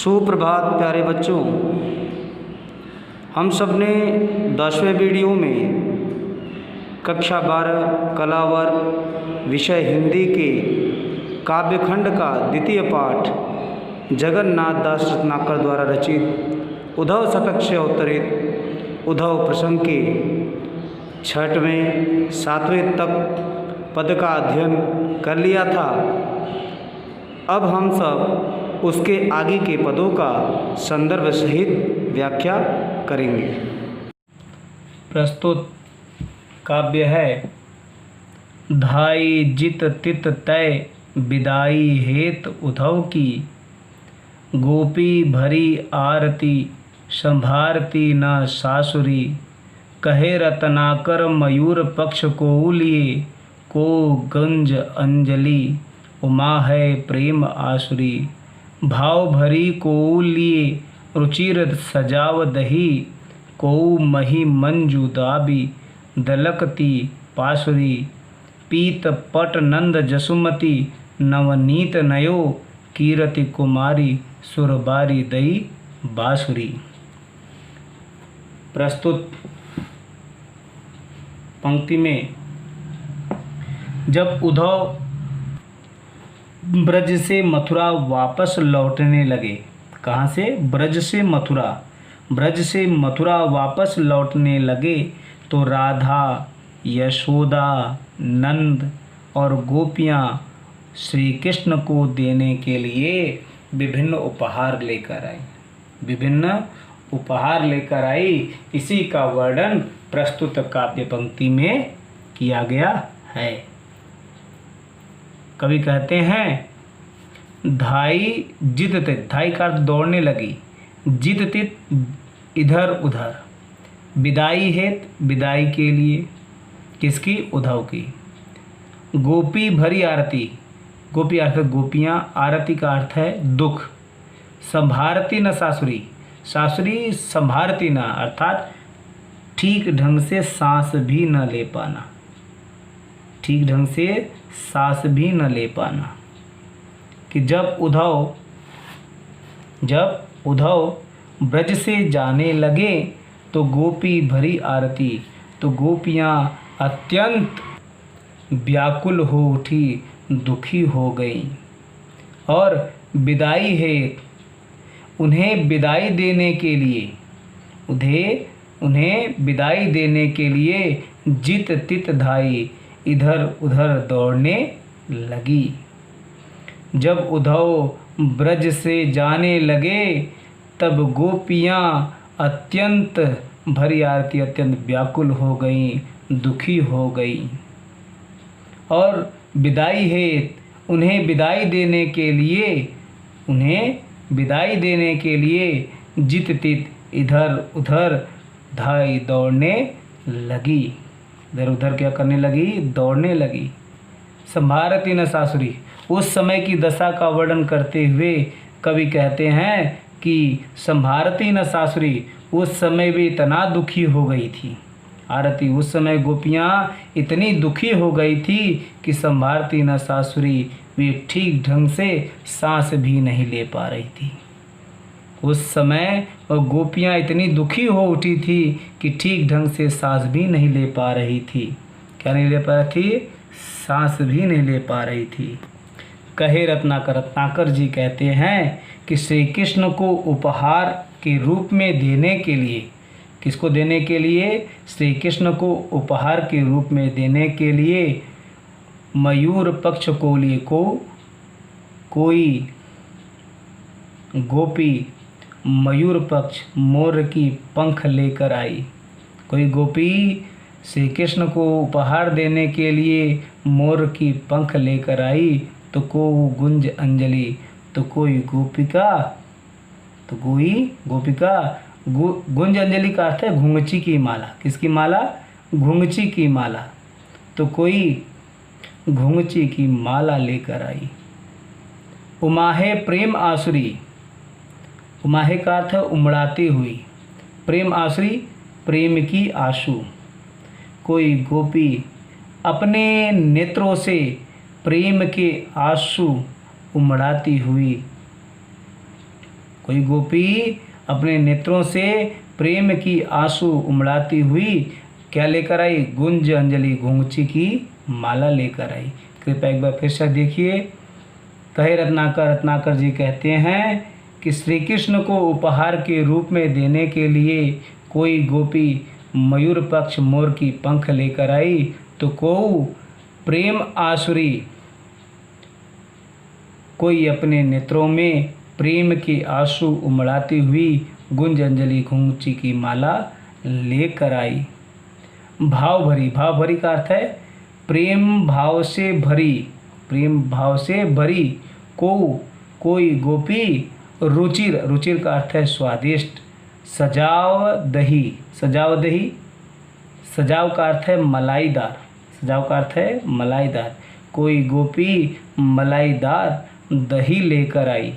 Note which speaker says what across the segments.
Speaker 1: सुप्रभात प्यारे बच्चों। हम सब ने 10वें वीडियो में कक्षा 12 कलावर विषय हिंदी के काव्यखंड का द्वितीय पाठ जगन्नाथ दास रत्नाकर द्वारा रचित उद्धव शतक से अवतरित उद्धव प्रसंग के 6वें 7वें तक पद का अध्ययन कर लिया था। अब हम सब उसके आगे के पदों का संदर्भ सहित व्याख्या करेंगे।
Speaker 2: प्रस्तुत काव्य है धाई जित तित तय विदाई हेत उद्धव की, गोपी भरी आरती संभारती न सासुरी, कहे रत्नाकर मयूर पक्ष को लिए, को गंज अंजलि उमा है प्रेम आसुरी, भाव भरी को लिए रुचिर सजाव दही, को मही मंजू दाबी दलकती पासुरी, पीत पट नंद जसुमती नवनीत नयो, कीरति कुमारी सुरबारी दई बासुरी। प्रस्तुत पंक्ति में जब उद्धव ब्रज से मथुरा वापस लौटने लगे, कहाँ से? ब्रज से मथुरा। ब्रज से मथुरा वापस लौटने लगे तो राधा, यशोदा, नंद और गोपियाँ श्री कृष्ण को देने के लिए विभिन्न उपहार लेकर आई। विभिन्न उपहार लेकर आई, इसी का वर्णन प्रस्तुत काव्य पंक्ति में किया गया है। कवि कहते हैं धाई जित तित, धाई का अर्थ दौड़ने लगी, जित तित इधर उधर, विदाई हेत विदाई के लिए, किसकी? उद्धव की। गोपी भरी आरती, गोपी अर्थ गोपियाँ, आरती का अर्थ है दुख। संभारती न सासुरी, सासुरी संभारती न अर्थात ठीक ढंग से सांस भी न ले पाना, ठीक ढंग से सांस भी न ले पाना। कि जब उद्धव ब्रज से जाने लगे तो गोपी भरी आरती, तो गोपियाँ अत्यंत व्याकुल हो उठी, दुखी हो गई। और विदाई है, उन्हें विदाई देने के लिए, उन्हें विदाई देने के लिए जित तित धाई इधर उधर दौड़ने लगी। जब उद्धव ब्रज से जाने लगे तब गोपियाँ अत्यंत भरी आरती, अत्यंत व्याकुल हो गईं, दुखी हो गई। और विदाई है, उन्हें विदाई देने के लिए जित तित इधर उधर धाई दौड़ने लगी। इधर उधर क्या करने लगी? दौड़ने लगी। संभारती न सासुरी, उस समय की दशा का वर्णन करते हुए कवि कहते हैं कि संभारती न सासुरी, उस समय भी इतना दुखी हो गई थी आरती, उस समय गोपियाँ इतनी दुखी हो गई थी कि संभारती न सासुरी, वे ठीक ढंग से सांस भी नहीं ले पा रही थी। उस समय और गोपियाँ इतनी दुखी हो उठी थी कि ठीक ढंग से सांस भी नहीं ले पा रही थी। क्या नहीं ले पा रही थी? सांस भी नहीं ले पा रही थी। कहे रत्नाकर जी कहते हैं कि श्री कृष्ण को उपहार के रूप में देने के लिए, किसको देने के लिए? श्री कृष्ण को उपहार के रूप में देने के लिए मयूर पक्ष को लिए, कोई गोपी मयूर पक्ष मोर की पंख लेकर आई। कोई गोपी श्री कृष्ण को उपहार देने के लिए मोर की पंख लेकर आई, तो को गुंज अंजलि, तो कोई गोपिका, गुंज अंजलि का अर्थ है घुंघची की माला। किसकी माला? घुंघची की माला। तो कोई घुंघची की माला लेकर आई। उमाहे प्रेम आसुरी, उमाहे का अर्थ है उमड़ाती हुई, प्रेम आसुरी प्रेम की आंसू। कोई गोपी अपने नेत्रों से प्रेम के आंसू उमड़ाती हुई, कोई गोपी अपने नेत्रों से प्रेम की आंसू उमड़ाती हुई क्या लेकर आई? गुंज अंजलि घुंघची की माला लेकर आई। कृपया एक बार फिर से देखिए। कहे रत्नाकर जी कहते हैं कि श्री कृष्ण को उपहार के रूप में देने के लिए कोई गोपी मयूर पक्ष मोर की पंख लेकर आई, तो को प्रेम आसुरी कोई अपने नेत्रों में प्रेम के आंसू उमड़ाती हुई गुंज अंजलि घुंघची की माला लेकर आई। भाव भरी का अर्थ है प्रेम भाव से भरी कोई गोपी रुचिर का अर्थ है स्वादिष्ट। सजाव दही सजाव का अर्थ है मलाईदार। कोई गोपी मलाईदार दही लेकर आई।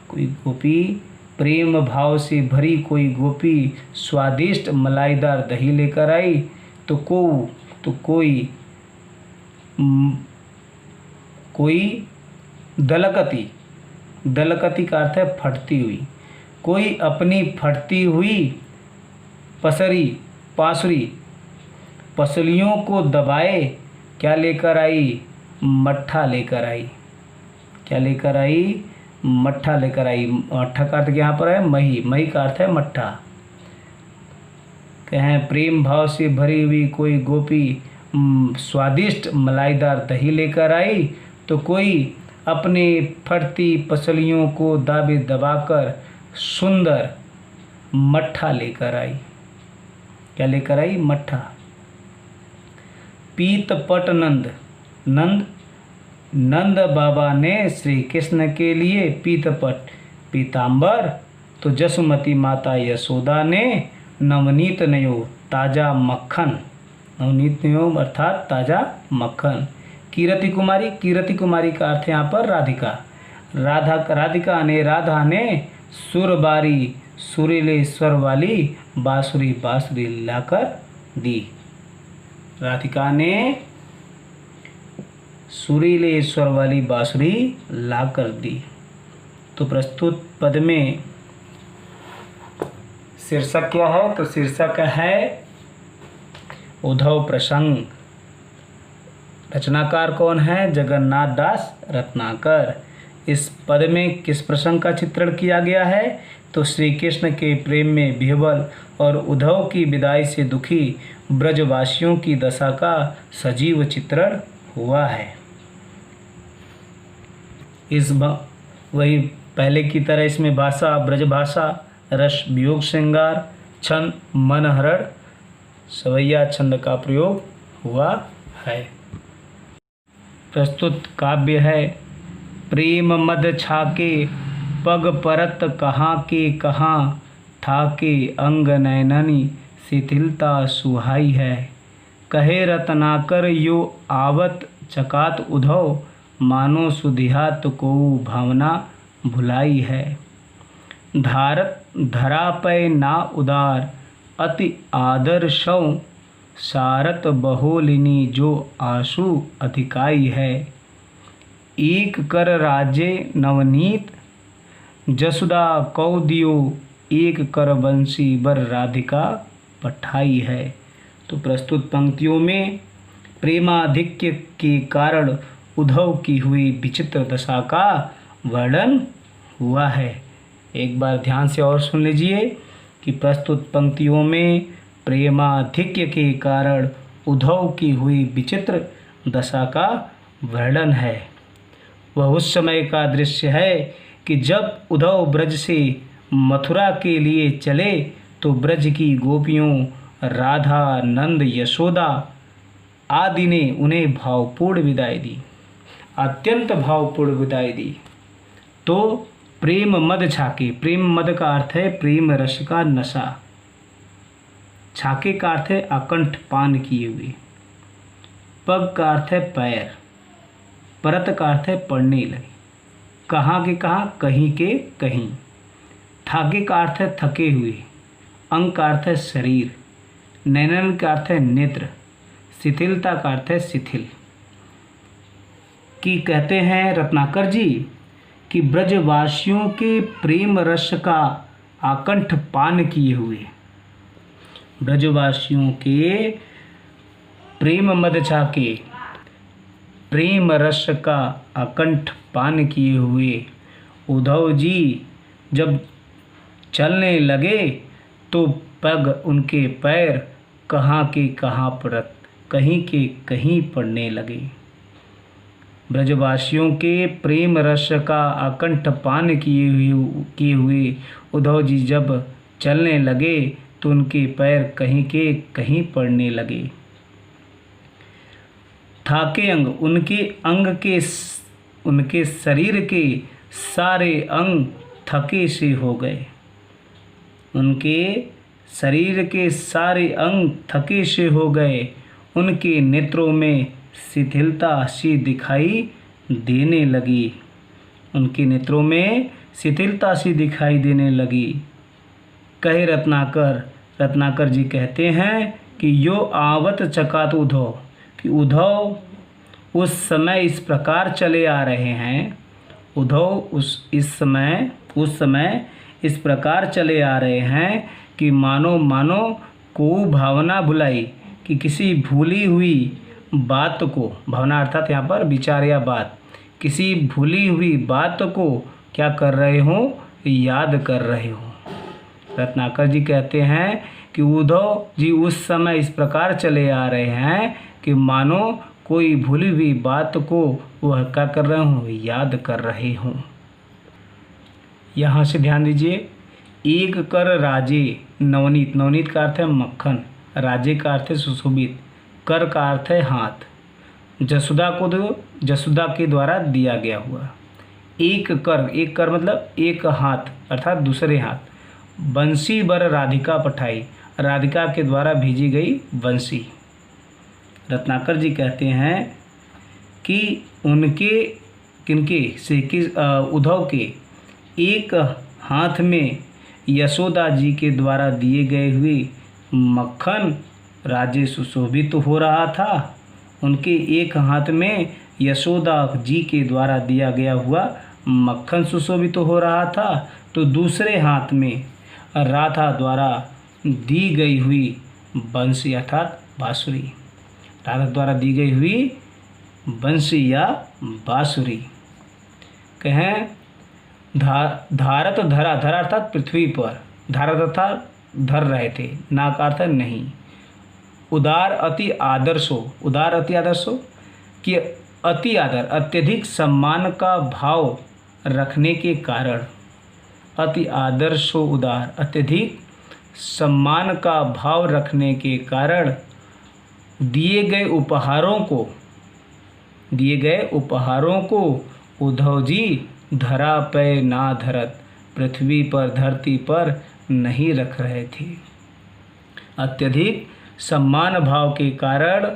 Speaker 2: कोई गोपी प्रेम भाव से भरी कोई गोपी स्वादिष्ट मलाईदार दही लेकर आई, तो कोई दलकती का अर्थ है फटती हुई। कोई अपनी फटती हुई पासुरी पसलियों को दबाए क्या लेकर आई? मट्ठा लेकर आई। क्या लेकर आई? मट्ठा लेकर आई। मट्ठा का अर्थ यहाँ पर है मही का अर्थ है मट्ठा। कहें प्रेम भाव से भरी हुई कोई गोपी स्वादिष्ट मलाईदार दही लेकर आई, तो कोई अपने फटती पसलियों को दबाकर सुंदर मट्ठा लेकर आई। क्या लेकर आई? मट्ठा। पीतपट नंद बाबा ने श्री कृष्ण के लिए पीतपट पीतांबर, तो जसुमती माता यशोदा ने नवनीत नयो ताजा मक्खन। नवनीत नयो अर्थात ताजा मक्खन। कीरति कुमारी का अर्थ यहाँ पर राधा ने सुरीले स्वर वाली बांसुरी लाकर दी। राधिका ने सुरीले स्वर वाली बांसुरी लाकर दी। तो प्रस्तुत पद में शीर्षक क्या है? तो शीर्षक है उद्धव प्रसंग। रचनाकार कौन है? जगन्नाथ दास रत्नाकर। इस पद में किस प्रसंग का चित्रण किया गया है? तो श्री कृष्ण के प्रेम में विह्वल और उद्धव की विदाई से दुखी ब्रजवासियों की दशा का सजीव चित्रण हुआ है। वही पहले की तरह इसमें भाषा ब्रज भाषा, रस वियोग श्रृंगार, छंद मनहरण, सवैया छंद का प्रयोग हुआ है। प्रस्तुत काव्य है प्रेम मद छाके पग परत कहाँ के कहाँ, ठाके अंग नैननी शिथिलता सुहाई है। कहे रत्नाकर यो आवत चकात उद्धव, मानो सुधियात को भावना भुलाई है। धरा पै ना उदार अति आदर शव, सारत बहोलिनी जो आंसू अधिकाई है। एक कर राजे नवनीत जसुदा कौ दियो, एक कर बंसी बर राधिका पठाई है। तो प्रस्तुत पंक्तियों में प्रेमाधिक्य के कारण उद्धव की हुई विचित्र दशा का वर्णन हुआ है। एक बार ध्यान से और सुन लीजिए कि प्रस्तुत पंक्तियों में प्रेमाधिक्य के कारण उद्धव की हुई विचित्र दशा का वर्णन है। वह उस समय का दृश्य है कि जब उद्धव ब्रज से मथुरा के लिए चले तो ब्रज की गोपियों राधा, नंद, यशोदा आदि ने उन्हें भावपूर्ण विदाई दी, अत्यंत भावपूर्ण विदाई दी। तो प्रेम मद छाके, प्रेम मद का अर्थ है प्रेम रस का नशा, छाके का अर्थ है अकंठ पान किए हुए, पग का अर्थ है पैर, परत का अर्थ है पड़ने लगे, कहाँ के कहाँ, कहीं के कहीं, ठाके का अर्थ है थके हुए, अंग का अर्थ है शरीर, नैनन का अर्थ है नेत्र, शिथिलता का अर्थ है शिथिल। कि कहते हैं रत्नाकर जी कि ब्रजवासियों के प्रेम रस का आकंठ पान किए हुए, ब्रजवासियों के प्रेम मदचा के प्रेम रस का आकंठ पान किए हुए उद्धव जी जब चलने लगे तो पग उनके पैर कहाँ के कहाँ पड़त, कहीं के कहीं पड़ने लगे। ब्रजवासियों के प्रेम रस का आकंठ पान किए हुए उद्धव जी जब चलने लगे तो उनके पैर कहीं के कहीं पड़ने लगे। थाके अंग, उनके शरीर के सारे अंग थके से हो गए, उनके शरीर के सारे अंग थके से हो गए। उनके नेत्रों में शिथिलता सी दिखाई देने लगी, उनके नेत्रों में शिथिलता सी दिखाई देने लगी। कहे रत्नाकर जी कहते हैं कि यो आवत चकात उद्धव, कि उद्धव उस समय इस प्रकार चले आ रहे हैं, उद्धव उस समय इस प्रकार चले आ रहे हैं कि मानो को भावना भुलाई, कि किसी भूली हुई बात को, भावना अर्थात यहाँ पर विचार या बात, किसी भूली हुई बात को क्या कर रहे हो, याद कर रहे हो। रत्नाकर जी कहते हैं कि उद्धव जी उस समय इस प्रकार चले आ रहे हैं कि मानो कोई भूली हुई बात को वह क्या कर रहे हो, याद कर रहे हो। यहाँ से ध्यान दीजिए, एक कर राजे नवनीत, नवनीत का अर्थ है मक्खन, राजे का अर्थ है सुशोभित, कर का अर्थ है हाथ, जसुदा को जसुदा के द्वारा दिया गया हुआ। एक कर मतलब एक हाथ अर्थात दूसरे हाथ। बंसी बर राधिका पठाई, राधिका के द्वारा भेजी गई बंसी। रत्नाकर जी कहते हैं कि उद्धव के एक हाथ में यशोदा जी के द्वारा दिए गए हुए मक्खन राजे सुशोभित हो रहा था, उनके एक हाथ में यशोदा जी के द्वारा दिया गया हुआ मक्खन सुशोभित हो रहा था, तो दूसरे हाथ में राधा द्वारा दी गई हुई बंसी अर्थात बांसुरी, राधा द्वारा दी गई हुई बंसी या बांसुरी। कहें धारत धरा अर्थात पृथ्वी पर, धारत अर्थात धर रहे थे, ना का अर्थ नहीं। उदार अति आदर्शो, उदार अति आदर्शो कि अति आदर अत्यधिक सम्मान का भाव रखने के कारण, अति आदर्शो उदार अत्यधिक सम्मान का भाव रखने के कारण दिए गए उपहारों को उद्धव जी धरा पे ना धरत, पृथ्वी पर धरती पर नहीं रख रहे थे। अत्यधिक सम्मान भाव के कारण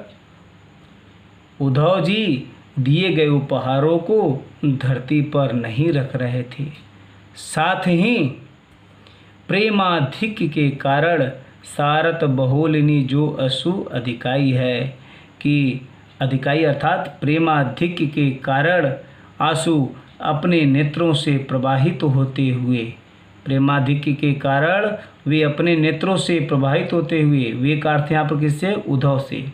Speaker 2: उद्धव जी दिए गए उपहारों को धरती पर नहीं रख रहे थे। साथ ही प्रेमाधिक्य के कारण सारत बहुलिनी जो असु अधिकाई है, कि अधिकाई अर्थात प्रेमाधिक्य के कारण आंसू अपने नेत्रों से प्रवाहित होते हुए, प्रेमाधिक्य के कारण वे अपने नेत्रों से प्रवाहित होते हुए, वे का अर्थ यहाँ पर किससे, उद्धव से,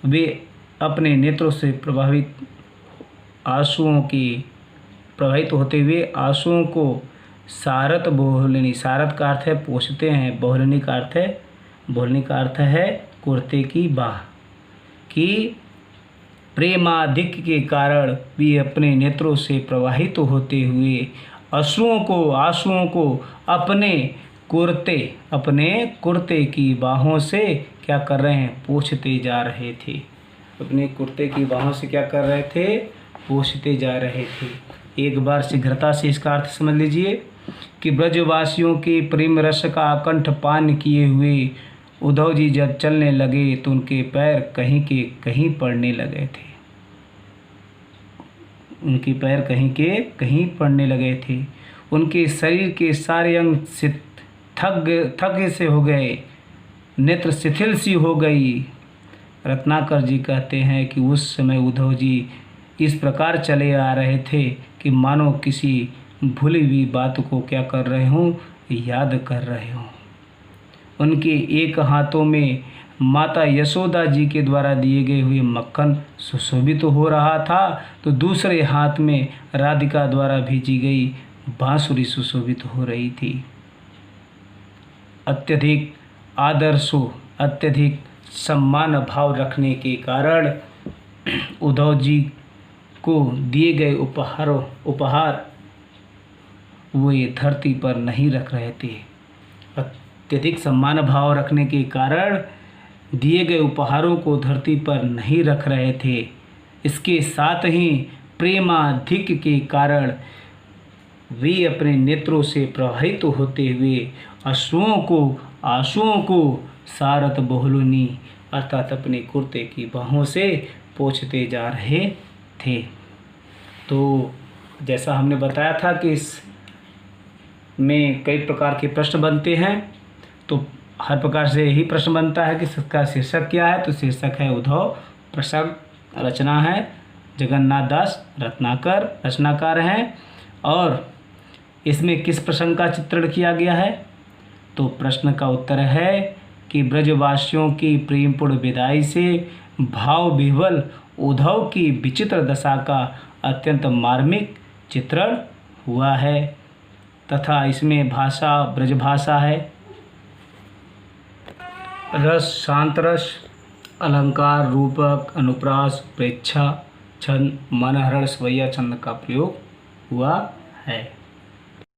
Speaker 2: वे अपने नेत्रों से प्रभावित आंसुओं की प्रवाहित होते हुए आंसुओं को सारत बहुलिनी, सारत का अर्थ है पोंछते हैं, बहुलिनी का अर्थ है कुर्ते की बाह, कि प्रेमाधिक्य के कारण भी अपने नेत्रों से प्रवाहित होते हुए आंसुओं को अपने कुर्ते की बाहों से क्या कर रहे हैं, पोंछते जा रहे थे। अपने कुर्ते की बाहों से क्या कर रहे थे, पोंछते जा रहे थे। एक बार शीघ्रता से इसका अर्थ समझ लीजिए कि ब्रजवासियों के प्रेम रस का आकंठ पान किए हुए उद्धव जी जब चलने लगे तो उनके पैर कहीं के कहीं पड़ने लगे थे, उनके पैर कहीं के कहीं पड़ने लगे थे। उनके शरीर के सारे अंग थक से हो गए, नेत्र शिथिल सी हो गई। रत्नाकर जी कहते हैं कि उस समय उद्धव जी इस प्रकार चले आ रहे थे कि मानो किसी भूली हुई बात को क्या कर रहे हों, याद कर रहे हों। उनके एक हाथों में माता यशोदा जी के द्वारा दिए गए हुए मक्खन सुशोभित हो रहा था, तो दूसरे हाथ में राधिका द्वारा भेजी गई बांसुरी सुशोभित हो रही थी। अत्यधिक आदर्शों, अत्यधिक सम्मान भाव रखने के कारण उद्धव जी को दिए गए उपहार वो ये धरती पर नहीं रख रहे थे। अत्यधिक सम्मान भाव रखने के कारण दिए गए उपहारों को धरती पर नहीं रख रहे थे। इसके साथ ही प्रेमाधिक के कारण वे अपने नेत्रों से प्रवाहित होते हुए आंसुओं को सारत बहुलुनी अर्थात अपने कुर्ते की बाहों से पोंछते जा रहे थे। तो जैसा हमने बताया था कि इस में कई प्रकार के प्रश्न बनते हैं, तो हर प्रकार से यही प्रश्न बनता है कि इसका शीर्षक क्या है। तो शीर्षक है उद्धव प्रसंग, रचना है जगन्नाथ दास रत्नाकर रचनाकार हैं। और इसमें किस प्रसंग का चित्रण किया गया है? तो प्रश्न का उत्तर है कि ब्रजवासियों की प्रेमपूर्ण विदाई से भाव विह्वल उद्धव की विचित्र दशा का अत्यंत मार्मिक चित्रण हुआ है तथा इसमें भाषा ब्रज भाषा है। रस शांत रस, अलंकार, रूपक, अनुप्रास, प्रेक्षा, छंद, मनहरण, स्वैया छंद का प्रयोग हुआ है।